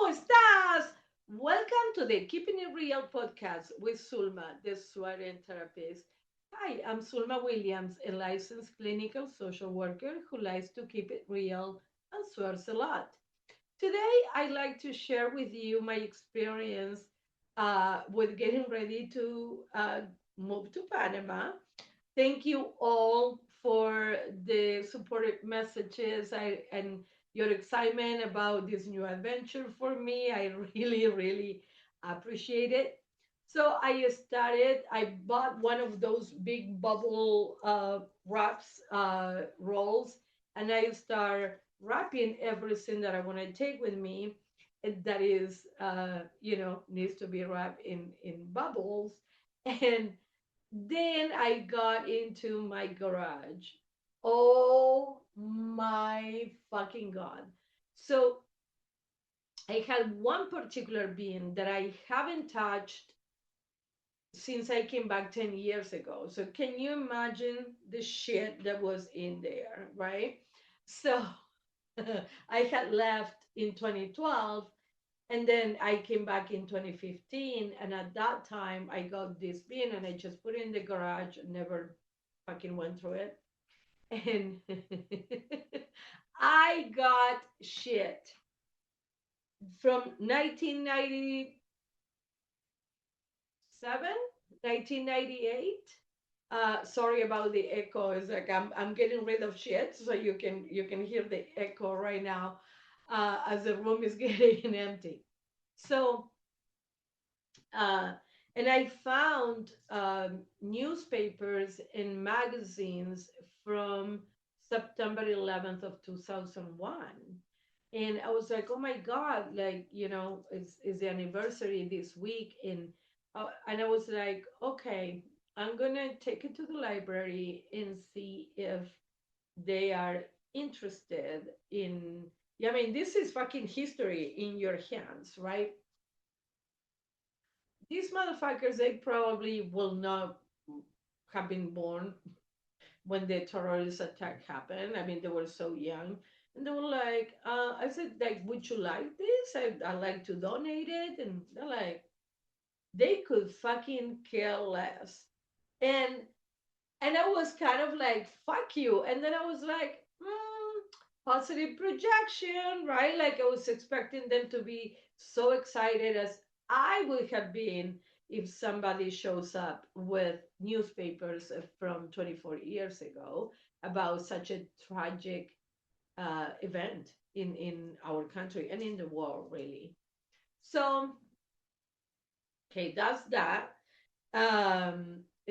¿Cómo estás? Welcome to the Keeping It Real podcast with Sulma, the swearing therapist. Hi, I'm Sulma Williams, a licensed clinical social worker who likes to keep it real and swears a lot. Today, I'd like to share with you my experience with getting ready to move to Panama. Thank you all for the supportive messages and your excitement about this new adventure for me. I really, really appreciate it. So I bought one of those big bubble wraps rolls, and I start wrapping everything that I want to take with me. That is, needs to be wrapped in bubbles. And then I got into my garage. Oh my fucking God. So I had one particular bin that I haven't touched since I came back 10 years ago. So can you imagine the shit that was in there, right? So I had left in 2012, and then I came back in 2015, and at that time I got this bin and I just put it in the garage and never fucking went through it. And I got shit from 1997, 1998. Sorry about the echo. It's like I'm getting rid of shit, so you can hear the echo right now as the room is getting empty. So uh, and I found newspapers and magazines from September 11th of 2001. And I was like, oh my God, like, it's the anniversary this week. And I was like, okay, I'm going to take it to the library and see if they are interested in, yeah, I mean, this is fucking history in your hands, right? These motherfuckers, they probably will not have been born when the terrorist attack happened. I mean, they were so young. And they were like, I said, like, would you like this? I'd like to donate it. And they're like, they could fucking care less. And and I was kind of like, fuck you. And then I was like, positive projection, right? Like I was expecting them to be so excited as I would have been if somebody shows up with newspapers from 24 years ago about such a tragic event in our country and in the world, really. So, okay, that's that.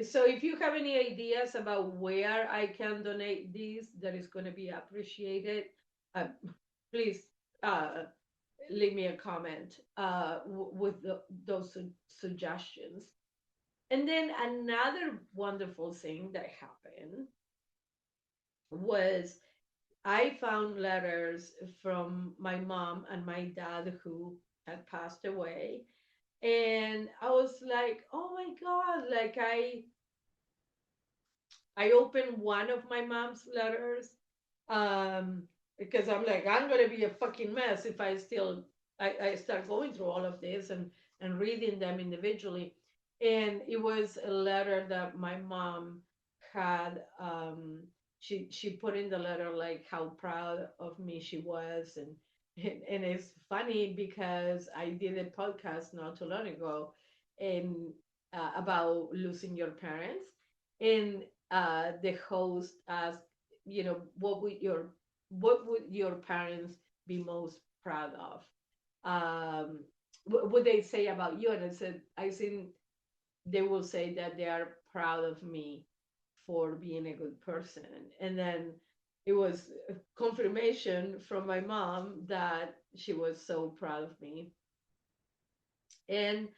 So if you have any ideas about where I can donate these, that is going to be appreciated. Uh, Please uh, leave me a comment with those suggestions. And then another wonderful thing that happened was I found letters from my mom and my dad who had passed away. And I was like, oh my God, like I opened one of my mom's letters because I'm like, I'm gonna be a fucking mess if I start going through all of this and reading them individually. And it was a letter that my mom had. She put in the letter like how proud of me she was, and it's funny because I did a podcast not too long ago, and about losing your parents, and the host asked, what would your parents be most proud of? What would they say about you? And I think they will say that they are proud of me for being a good person. And then it was a confirmation from my mom that she was so proud of me. And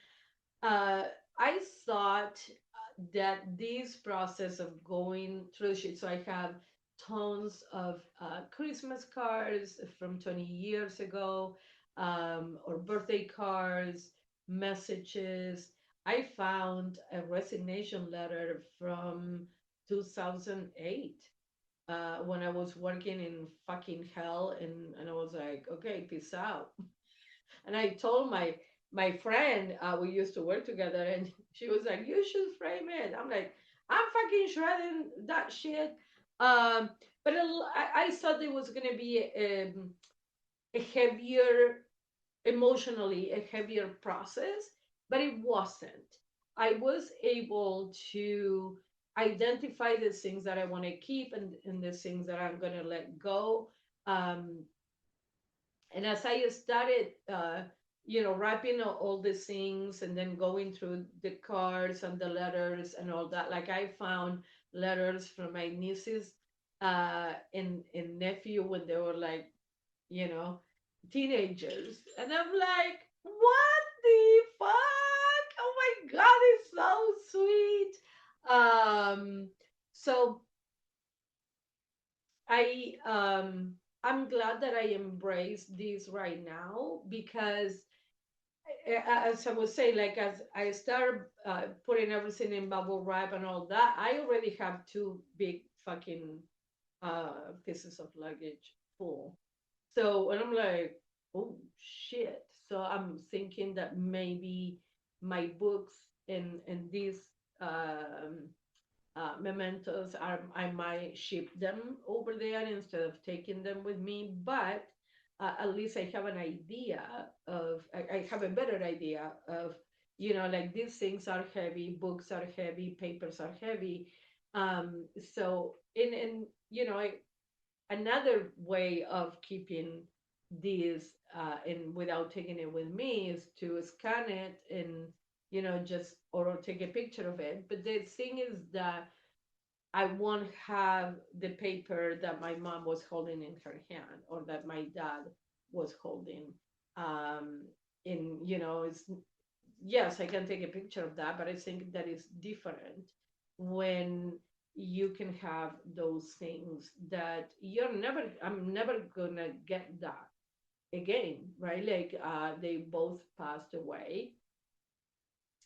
uh, I thought that this process of going through shit, so I have tons of Christmas cards from 20 years ago, or birthday cards, messages. I found a resignation letter from 2008 when I was working in fucking hell, and I was like, okay, peace out. And I told my friend, we used to work together, and she was like, "You should frame it." I'm like, "I'm fucking shredding that shit." Um, but I thought it was gonna be a heavier, emotionally a heavier process, but it wasn't. I was able to identify the things that I want to keep, and the things that I'm going to let go. Um, and as I started, wrapping all these things and then going through the cards and the letters and all that, like I found letters from my nieces and nephew when they were like, you know, teenagers. And I'm like, what the fuck? Oh my God, it's so sweet. So I'm glad that I embrace this right now because as I was saying, like as I start putting everything in bubble wrap and all that, I already have two big fucking pieces of luggage full. So, and I'm like, oh shit. So I'm thinking that maybe my books and these um, mementos are, I might ship them over there instead of taking them with me. But at least I have an idea of, I have a better idea of, like these things are heavy, books are heavy, papers are heavy. So in another way of keeping these and without taking it with me is to scan it and just or take a picture of it. But the thing is that I won't have the paper that my mom was holding in her hand or that my dad was holding. Um, in it's, yes, I can take a picture of that, but I think that is different when you can have those things that I'm never gonna get that again, right? Like they both passed away.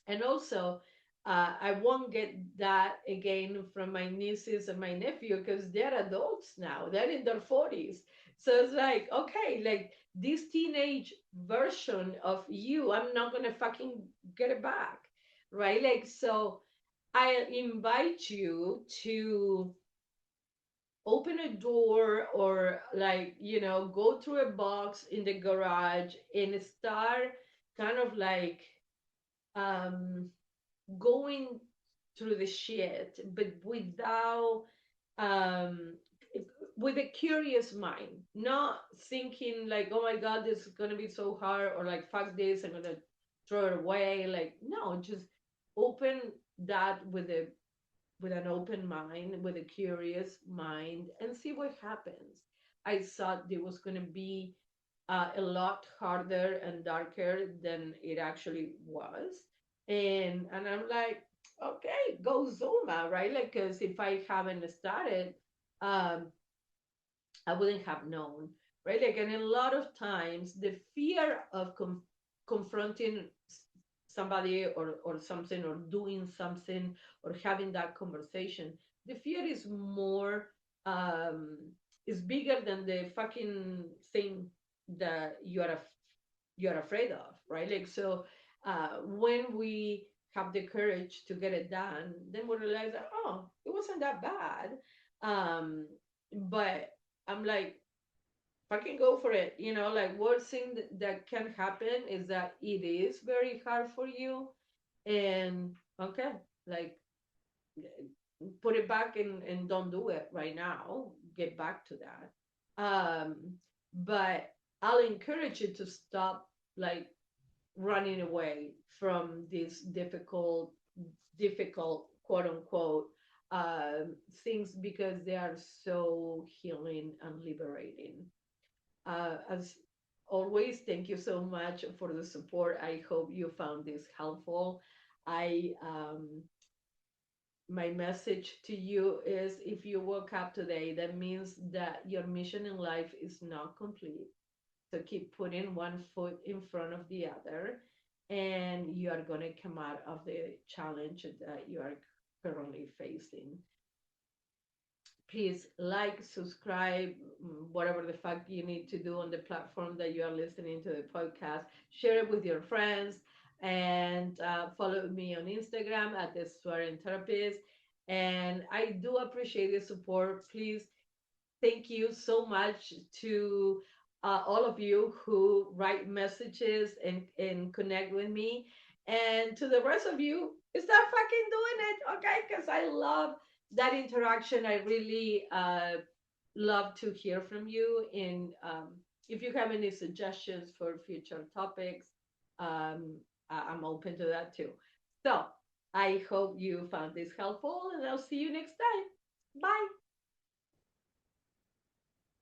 And also, I won't get that again from my nieces and my nephew because they're adults now. They're in their 40s. So it's like, okay, like this teenage version of you, I'm not going to fucking get it back. Right? Like, so I invite you to open a door or like, go through a box in the garage and start kind of like, um, going through the shit, but without um with a curious mind, not thinking like, oh my God, this is gonna be so hard, or like, fuck this, I'm gonna throw it away. Like, no, just open that with an open mind, with a curious mind, and see what happens. I thought it was gonna be a lot harder and darker than it actually was. And I'm like, okay, go Zuma, right? Like, because if I haven't started, um, I wouldn't have known, right? Like, and a lot of times the fear of confronting somebody or something or doing something or having that conversation, the fear is more, um, is bigger than the fucking thing that you're afraid of, right? Like, so when we have the courage to get it done, then we realize that, oh, it wasn't that bad. But I'm like, fucking go for it. Like, worst thing that can happen is that it is very hard for you. And okay, like, put it back and don't do it right now. Get back to that. But I'll encourage you to stop, like, running away from these difficult, quote unquote, things because they are so healing and liberating. As always, thank you so much for the support. I hope you found this helpful. I My message to you is, if you woke up today, that means that your mission in life is not complete. So keep putting one foot in front of the other, and you are going to come out of the challenge that you are currently facing. Please like, subscribe, whatever the fuck you need to do on the platform that you are listening to the podcast. Share it with your friends and follow me on Instagram at the Swearing Therapist. And I do appreciate the support. Please, thank you so much to all of you who write messages and connect with me. And to the rest of you, start fucking doing it, okay? Because I love that interaction. I really love to hear from you. And if you have any suggestions for future topics, um, I'm open to that too. So I hope you found this helpful, and I'll see you next time. Bye.